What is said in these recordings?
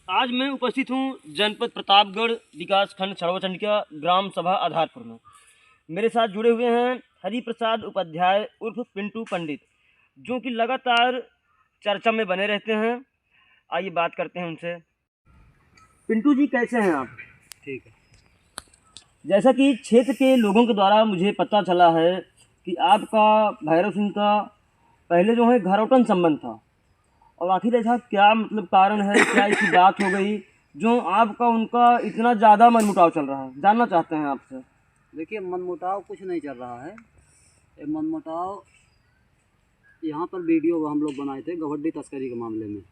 आज मैं उपस्थित हूँ जनपद प्रतापगढ़ विकास खंड छड़वा चंडिका ग्राम सभा आधारपुर में। मेरे साथ जुड़े हुए हैं हरि प्रसाद उपाध्याय उर्फ पिंटू पंडित, जो कि लगातार चर्चा में बने रहते हैं। आइए बात करते हैं उनसे। पिंटू जी, कैसे हैं आप? ठीक है। जैसा कि क्षेत्र के लोगों के द्वारा मुझे पता चला है कि आपका भैरव सिंह का पहले जो है घरौटन संबंध था, और आखिर ऐसा क्या मतलब कारण है, क्या ऐसी बात हो गई जो आपका उनका इतना ज़्यादा मनमुटाव चल रहा है? जानना चाहते हैं आपसे। देखिए, मनमुटाव कुछ नहीं चल रहा है। ये मनमुटाव यहाँ पर वीडियो हम लोग बनाए थे गौहड्डी तस्करी के मामले में।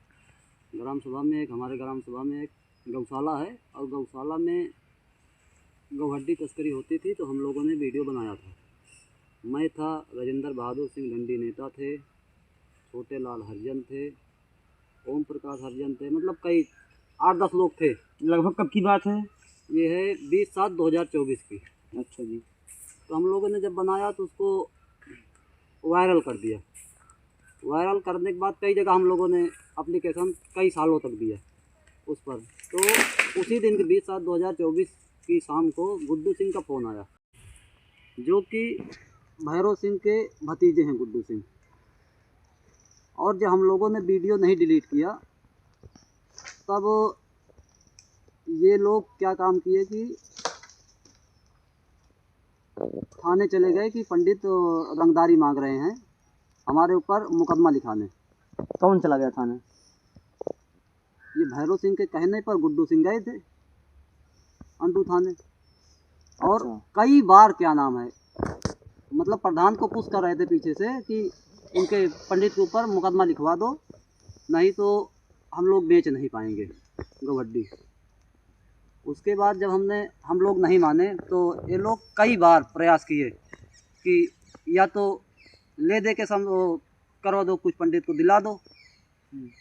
ग्राम सभा में हमारे ग्राम सभा में एक गौशाला है, और गौशाला में गौहड्डी तस्करी होती थी, तो हम लोगों ने वीडियो बनाया था। मैं था, राजेंद्र बहादुर सिंह डंडी नेता थे, छोटे लाल हरिजन थे, ओम प्रकाश हरिजन थे, मतलब कई 8-10 लोग थे। लगभग कब की बात है? ये है 20/7/2024 की। अच्छा जी। तो हम लोगों ने जब बनाया तो उसको वायरल कर दिया। वायरल करने के बाद कई जगह हम लोगों ने एप्लीकेशन कई सालों तक दिया उस पर। तो उसी दिन के 20/7/2024 की शाम को गुड्डू सिंह का फ़ोन आया, जो कि भैरव सिंह के भतीजे हैं, गुड्डू सिंह। और जब हम लोगों ने वीडियो नहीं डिलीट किया, तब ये लोग क्या काम किए कि थाने चले गए कि पंडित रंगदारी मांग रहे हैं, हमारे ऊपर मुकदमा लिखाने। कौन चला गया थाने? ये भैरव सिंह के कहने पर गुड्डू सिंह गए थे अंडू थाने। और कई बार क्या नाम है, मतलब प्रधान को पुश कर रहे थे पीछे से कि इनके पंडित के ऊपर मुकदमा लिखवा दो, नहीं तो हम लोग बेच नहीं पाएंगे गौहड्डी। उसके बाद जब हम लोग नहीं माने, तो ये लोग कई बार प्रयास किए कि या तो ले दे के करवा दो, कुछ पंडित को दिला दो,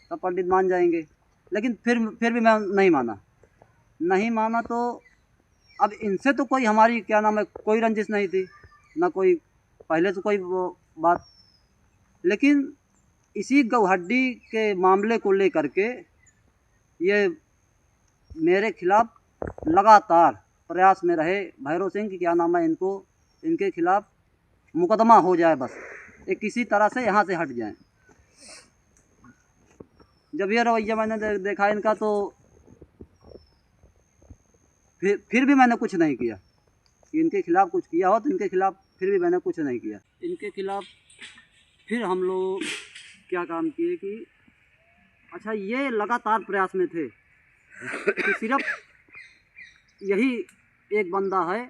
तब पंडित मान जाएंगे। लेकिन फिर भी मैं नहीं माना। तो अब इनसे तो कोई हमारी क्या नाम है, कोई रंजिश नहीं थी, ना कोई पहले से कोई वो बात। लेकिन इसी गौहड्डी के मामले को लेकर के ये मेरे खिलाफ लगातार प्रयास में रहे। भैरव सिंह की क्या नाम है, इनके खिलाफ मुकदमा हो जाए, बस ये किसी तरह से यहाँ से हट जाएं। जब ये रवैया मैंने देखा इनका, तो फिर भी मैंने कुछ नहीं किया कि इनके खिलाफ कुछ किया हो, तो इनके खिलाफ फिर भी मैंने कुछ नहीं किया। इनके खिलाफ फिर हम लोग क्या काम किए कि अच्छा, ये लगातार प्रयास में थे कि सिर्फ यही एक बंदा है,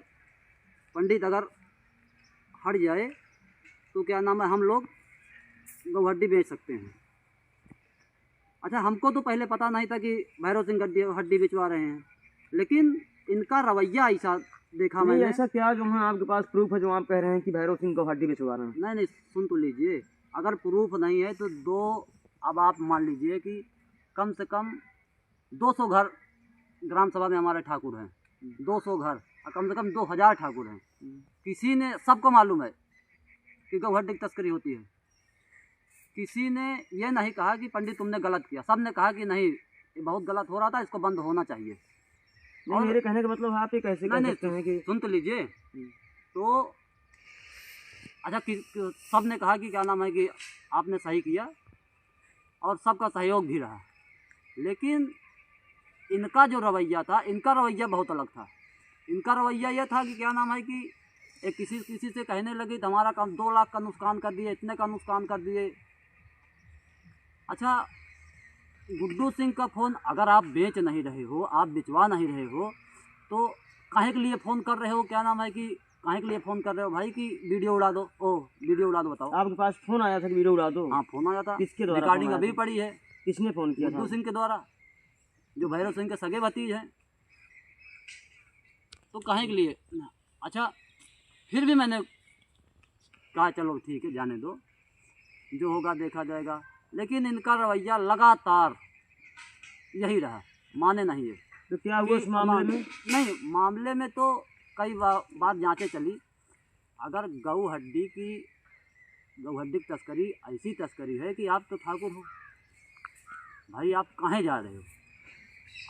पंडित अगर हट जाए तो क्या नाम है, हम लोग गौहड्डी बेच सकते हैं। अच्छा, हमको तो पहले पता नहीं था कि भैरव सिंह हड्डी बेचवा रहे हैं, लेकिन इनका रवैया ऐसा देखा मैंने। ऐसा क्या जो है आपके पास प्रूफ है जो आप कह रहे हैं कि भैरव सिंह को हड्डी बेचवा रहे हैं? नहीं, सुन तो लीजिए। अगर प्रूफ नहीं है तो अब आप मान लीजिए कि कम से कम 200 घर ग्राम सभा में हमारे ठाकुर हैं, 200 घर, और कम से कम 2000 ठाकुर हैं। किसी ने, सबको मालूम है कि गौहड्डी की तस्करी होती है। किसी ने ये नहीं कहा कि पंडित तुमने गलत किया, सब ने कहा कि नहीं, ये बहुत गलत हो रहा था, इसको बंद होना चाहिए। नहीं, मेरे कहने का मतलब आप ये कैसे कह सकते हैं कि... सुन तो लीजिए। तो अच्छा, सब ने कहा कि क्या नाम है कि आपने सही किया, और सबका सहयोग भी रहा। लेकिन इनका जो रवैया था, इनका रवैया बहुत अलग था। इनका रवैया यह था कि क्या नाम है कि एक किसी से कहने लगी तो हमारा काम 2 लाख का नुकसान कर दिए, इतने का नुकसान कर दिए। अच्छा, गुड्डू सिंह का फ़ोन अगर आप बेच नहीं रहे हो, आप बिचवा नहीं रहे हो, तो काहे के लिए फ़ोन कर रहे हो? क्या नाम है कि काहे के लिए फ़ोन कर रहे हो भाई कि वीडियो उड़ा दो? वीडियो उड़ा दो, बताओ। आपके पास फ़ोन आया था कि वीडियो उड़ा दो? हाँ, फ़ोन आया था। किसके द्वारा? रिकॉर्डिंग अभी पड़ी है। किसने फ़ोन किया था? गुड्डू सिंह के द्वारा, जो भैरव सिंह के सगे भतीज हैं। तो काहे के लिए? अच्छा, फिर भी मैंने कहा चलो ठीक है, जाने दो, जो होगा देखा जाएगा। लेकिन इनका रवैया लगातार यही रहा, माने नहीं है। तो क्या हुआ इस मामले में? नहीं, मामले में तो कई बार जांचें चली। अगर गौहड्डी की तस्करी ऐसी तस्करी है कि आप तो ठाकुर हो भाई, आप कहाँ जा रहे हो?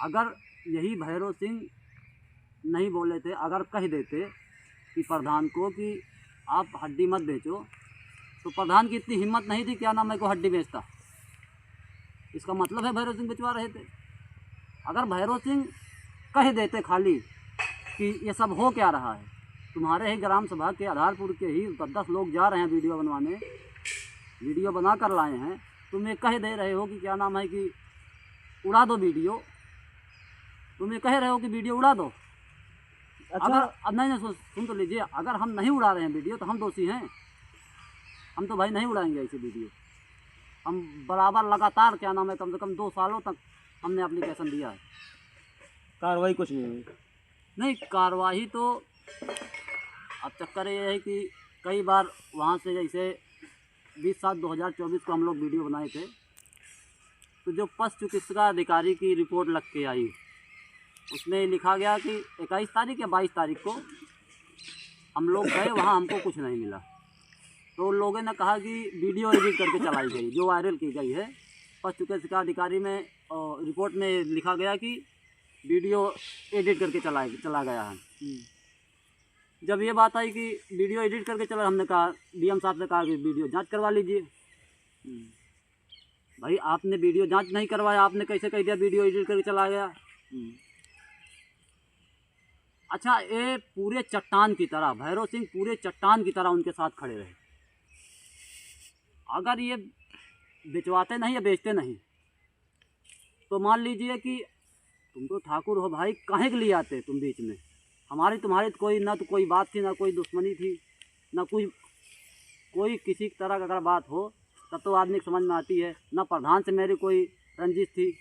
अगर यही भैरव सिंह नहीं बोले थे, अगर कह देते कि प्रधान को कि आप हड्डी मत बेचो, तो प्रधान की इतनी हिम्मत नहीं थी क्या नाम है को हड्डी बेचता। इसका मतलब है भैरव सिंह बेचवा रहे थे। अगर भैरव सिंह कह देते खाली कि ये सब हो क्या रहा है, तुम्हारे ही ग्राम सभा के आधारपुर के ही 10 लोग जा रहे हैं वीडियो बनवाने, वीडियो बना कर लाए हैं, तुम ये कह दे रहे हो कि क्या नाम है कि उड़ा दो वीडियो, तुम ये कह रहे हो कि वीडियो उड़ा दो। अच्छा, अगर नहीं सुन तो लीजिए, अगर हम नहीं उड़ा रहे हैं वीडियो तो हम दोषी हैं। हम तो भाई नहीं उड़ाएंगे ऐसी वीडियो। हम बराबर लगातार क्या नाम है कम से कम 2 सालों तक हमने एप्लीकेशन दिया है, कार्रवाई कुछ नहीं हुई। नहीं कार्रवाई तो अब चक्कर ये है कि कई बार वहाँ से जैसे 20/7/2024 को हम लोग वीडियो बनाए थे, तो जो पशु चिकित्सा अधिकारी की रिपोर्ट लग के आई उसमें लिखा गया कि 21 तारीख या 22 तारीख को हम लोग गए वहाँ, हमको कुछ नहीं मिला। तो उन लोगों ने कहा कि वीडियो एडिट करके चलाई गई, जो वायरल की गई है। पशु चिकित्सा अधिकारी में रिपोर्ट में लिखा गया कि वीडियो एडिट करके चला गया है। जब ये बात आई कि वीडियो एडिट करके चला, हमने कहा डीएम साहब से कहा कि वीडियो जांच करवा लीजिए। भाई आपने वीडियो जांच नहीं करवाया, आपने कैसे कह दिया वीडियो एडिट करके चला गया। अच्छा, ये पूरे चट्टान की तरह भैरव सिंह पूरे चट्टान की तरह उनके साथ खड़े रहे। अगर ये बेचवाते नहीं या बेचते नहीं तो मान लीजिए कि तुम तो ठाकुर हो भाई, काहे के लिए आते तुम बीच में। हमारी तुम्हारी तो कोई ना तो कोई बात थी, ना कोई दुश्मनी थी, ना कोई किसी तरह का अगर बात हो तब तो आदमी को समझ में आती है। ना प्रधान से मेरी कोई रंजिश थी।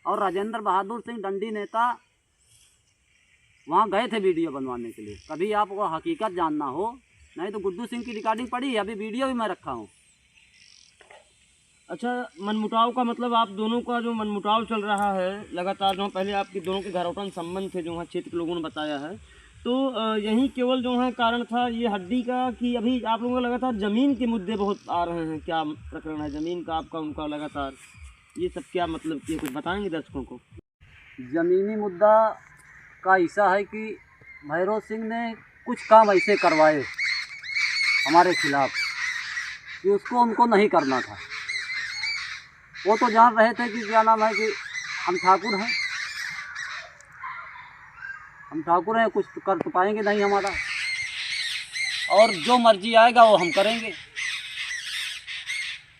और राजेंद्र बहादुर सिंह डंडी नेता वहाँ गए थे वीडियो बनवाने के लिए। कभी आपको हकीकत जानना हो, नहीं तो गुड्डू सिंह की रिकॉर्डिंग पड़ी है, अभी वीडियो भी मैं रखा हूँ। अच्छा, मनमुटाव का मतलब आप दोनों का जो मनमुटाव चल रहा है लगातार, जो पहले आपके दोनों के घरोटन संबंध थे जो वहाँ क्षेत्र के लोगों ने बताया है, तो यही केवल जो है कारण था ये हड्डी का, कि अभी आप लोगों का लगातार ज़मीन के मुद्दे बहुत आ रहे हैं। क्या प्रकरण है ज़मीन का आपका उनका लगातार, ये सब क्या मतलब कि कुछ बताएंगे दर्शकों को? ज़मीनी मुद्दा का ऐसा है कि भैरव सिंह ने कुछ काम ऐसे करवाए हमारे खिलाफ कि उसको उनको नहीं करना था। वो तो जान रहे थे कि क्या नाम है कि हम ठाकुर हैं, कुछ तो कर तो पाएंगे नहीं हमारा, और जो मर्जी आएगा वो हम करेंगे।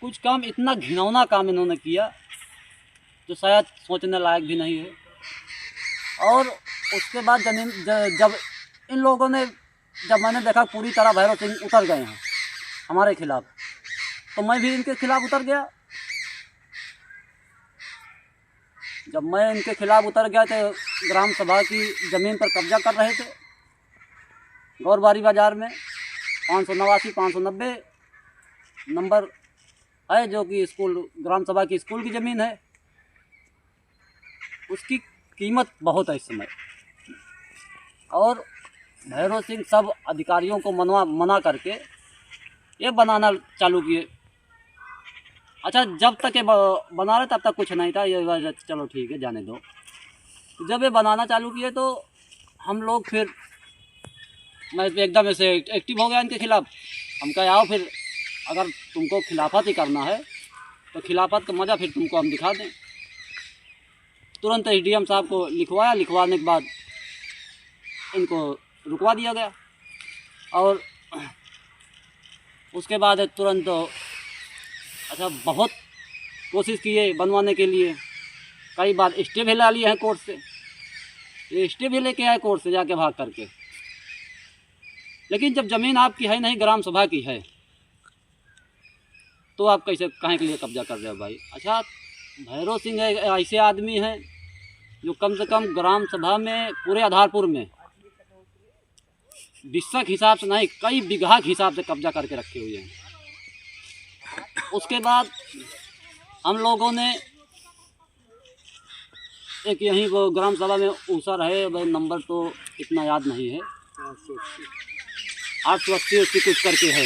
कुछ काम इतना घिनौना काम इन्होंने किया जो शायद सोचने लायक भी नहीं है। और उसके बाद जब इन लोगों ने, जब मैंने देखा पूरी तरह भैरव सिंह उतर गए हैं हमारे खिलाफ, तो मैं भी इनके खिलाफ उतर गया। जब मैं इनके खिलाफ उतर गया तो ग्राम सभा की ज़मीन पर कब्जा कर रहे थे गौरबारी बाज़ार में। 589-590 नंबर है, जो कि स्कूल ग्राम सभा की स्कूल की ज़मीन है। उसकी कीमत बहुत है इस समय। और भैरव सिंह सब अधिकारियों को मना करके ये बनाना चालू किए। अच्छा, जब तक ये बना रहे तब तक कुछ नहीं था, ये चलो ठीक है जाने दो। तो जब ये बनाना चालू किए तो हम लोग फिर, मैं एकदम ऐसे एक्टिव हो गया इनके खिलाफ। हम कहे आओ फिर, अगर तुमको खिलाफत ही करना है तो खिलाफत का मज़ा फिर तुमको हम दिखा दें। तुरंत एसडीएम साहब को लिखवाया, लिखवाने के बाद इनको रुकवा दिया गया। और उसके बाद तुरंत, अच्छा, बहुत कोशिश किए बनवाने के लिए, कई बार स्टे भी ला लिए हैं कोर्ट से। ये स्टे भी लेके आए कोर्ट से जाके भाग करके। लेकिन जब ज़मीन आपकी है नहीं, ग्राम सभा की है, तो आप कैसे कहाँ के लिए कब्जा कर रहे हो भाई? अच्छा, भैरव सिंह ऐसे आदमी हैं जो कम से कम ग्राम सभा में पूरे आधारपुर में बिस्सा के हिसाब से नहीं, कई बीघा के हिसाब से कब्जा करके रखे हुए हैं। उसके बाद हम लोगों ने एक यहीं वो ग्राम सभा में ऊसर है, भाई नंबर तो इतना याद नहीं है, 880 कुछ करके है।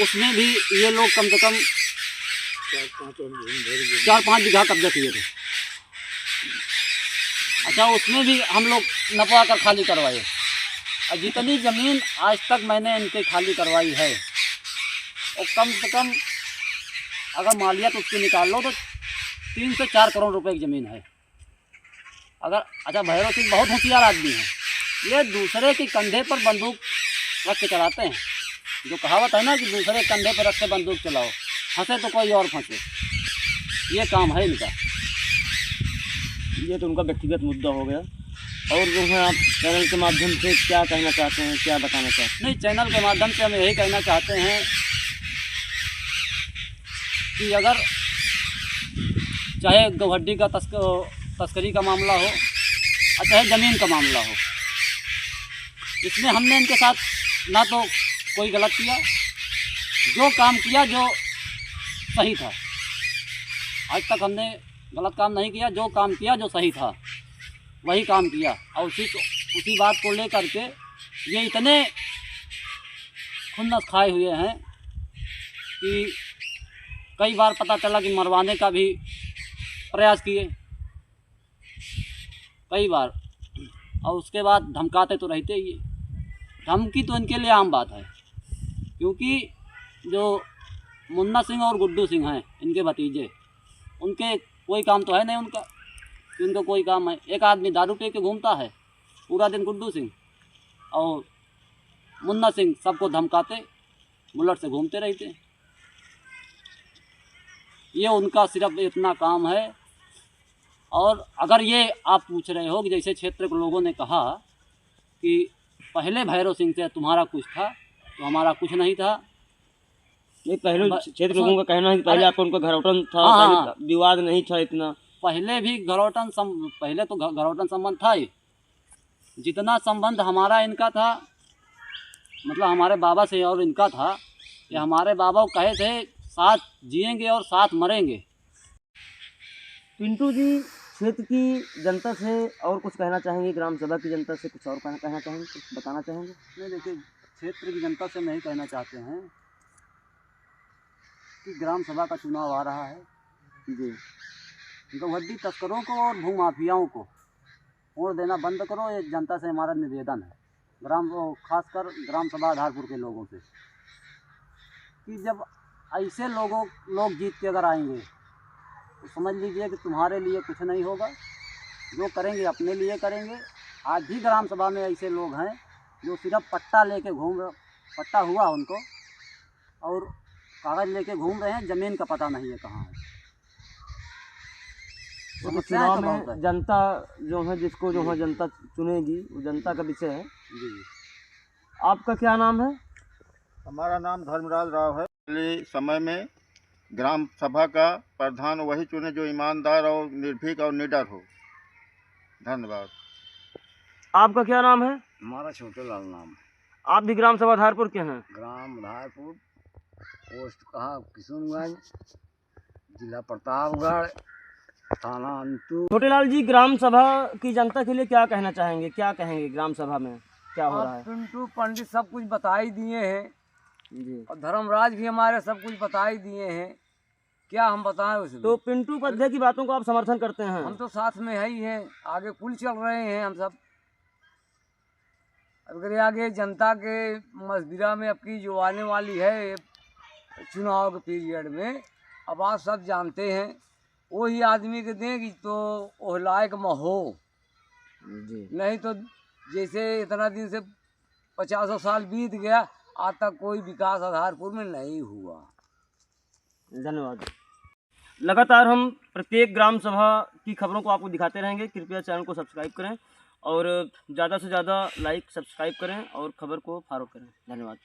उसमें भी ये लोग कम से कम 4-5 बीघा कब्जा किए थे। अच्छा, उसमें भी हम लोग नपवा कर खाली करवाए। और जितनी ज़मीन आज तक मैंने इनके खाली करवाई है, और कम से कम अगर मालियत उसकी निकाल लो तो 3 से 4 करोड़ रुपए की ज़मीन है। अगर अच्छा, भैरव सिंह बहुत होशियार आदमी है। ये दूसरे के कंधे पर बंदूक रख के चलाते हैं। जो कहावत है ना कि दूसरे कंधे पर रख के बंदूक चलाओ, फंसे तो कोई और फंसे, ये काम है इनका। ये तो उनका व्यक्तिगत मुद्दा हो गया। और जो है आप चैनल के माध्यम से क्या कहना चाहते हैं, क्या बताना चाहते हैं? नहीं, चैनल के माध्यम से हम यही कहना चाहते हैं कि अगर चाहे गौहड्डी का तस्करी का मामला हो और चाहे ज़मीन का मामला हो, इसमें हमने इनके साथ ना तो कोई गलत किया, जो काम किया जो सही था। आज तक हमने गलत काम नहीं किया, जो काम किया जो सही था वही काम किया। और उसी बात को लेकर के ये इतने खुन्नस खाए हुए हैं कि कई बार पता चला कि मरवाने का भी प्रयास किए, कई बार। और उसके बाद धमकाते तो रहते ही हैं। धमकी तो इनके लिए आम बात है, क्योंकि जो मुन्ना सिंह और गुड्डू सिंह हैं, इनके भतीजे, उनके कोई काम तो है नहीं उनका कि उनको कोई काम है। एक आदमी दारू पी के घूमता है पूरा दिन, गुड्डू सिंह, और मुन्ना सिंह सबको धमकाते बुलेट से घूमते रहते हैं। ये उनका सिर्फ इतना काम है। और अगर ये आप पूछ रहे हो कि जैसे क्षेत्र के लोगों ने कहा कि पहले भैरव सिंह से तुम्हारा कुछ था, तो हमारा कुछ नहीं था। ये पहले क्षेत्र लोगों का कहना है कि पहले आपको उनका घरौटन था, हाँ, पहले विवाद नहीं था इतना। पहले भी पहले तो घरौटन संबंध था ही। जितना संबंध हमारा इनका था, मतलब हमारे बाबा से और इनका था, कि हमारे बाबा कहे थे साथ जिएंगे और साथ मरेंगे। पिंटू जी, क्षेत्र की जनता से और कुछ कहना चाहेंगे? ग्राम सभा की जनता से कुछ और कहना चाहेंगे, कुछ बताना चाहेंगे? नहीं, देखिए, क्षेत्र की जनता से नहीं कहना चाहते हैं कि ग्राम सभा का चुनाव आ रहा है जी, गौहड्डी तस्करों को और भूमाफियाओं को वोट देना बंद करो। ये जनता से हमारा निवेदन है, खासकर ग्राम सभा आधारपुर के लोगों से, कि जब ऐसे लोग जीत के अगर आएंगे तो समझ लीजिए कि तुम्हारे लिए कुछ नहीं होगा। जो करेंगे अपने लिए करेंगे। आज भी ग्राम सभा में ऐसे लोग हैं जो सिर्फ पट्टा लेके पट्टा हुआ उनको और कागज़ लेके घूम रहे हैं, ज़मीन का पता नहीं है कहाँ है। तो चुनाव में जनता जो है, जिसको जो है जनता चुनेगी, वो जनता का विषय है जी। आपका क्या नाम है? हमारा नाम धर्मराज राव है। पहले समय में ग्राम सभा का प्रधान वही चुने जो ईमानदार और निर्भीक और निडर हो। धन्यवाद। आपका क्या नाम है? हमारा छोटे लाल नाम है। आप भी ग्राम सभा आधारपुर के हैं? ग्राम आधारपुर, पोस्ट कहाँ किशनगंज, जिला प्रतापगढ़, थाना अंतु। छोटेलाल जी, ग्राम सभा की जनता के लिए क्या कहना चाहेंगे? क्या कहेंगे ग्राम सभा में क्या हो रहा है? पिंटू पंडित सब कुछ बता ही दिए हैं जी, और धर्मराज भी हमारे सब कुछ बता ही दिए हैं। क्या हम बताएं उसमें? तो पिंटू उपाध्याय की बातों को आप समर्थन करते हैं? हम तो साथ में है ही हैं, आगे कुल चल रहे हैं हम सब। अगर आगे जनता के मशविरा में अब की जो आने वाली है चुनाव के पीरियड में, अब आप सब जानते हैं, वही आदमी के देंगी तो वो लायक में हो। जी, नहीं तो जैसे इतना दिन से 50 साल बीत गया, आज तक कोई विकास आधारपुर में नहीं हुआ। धन्यवाद। लगातार हम प्रत्येक ग्राम सभा की खबरों को आपको दिखाते रहेंगे। कृपया चैनल को सब्सक्राइब करें और ज़्यादा से ज़्यादा लाइक सब्सक्राइब करें और खबर को फॉरवर्ड करें। धन्यवाद।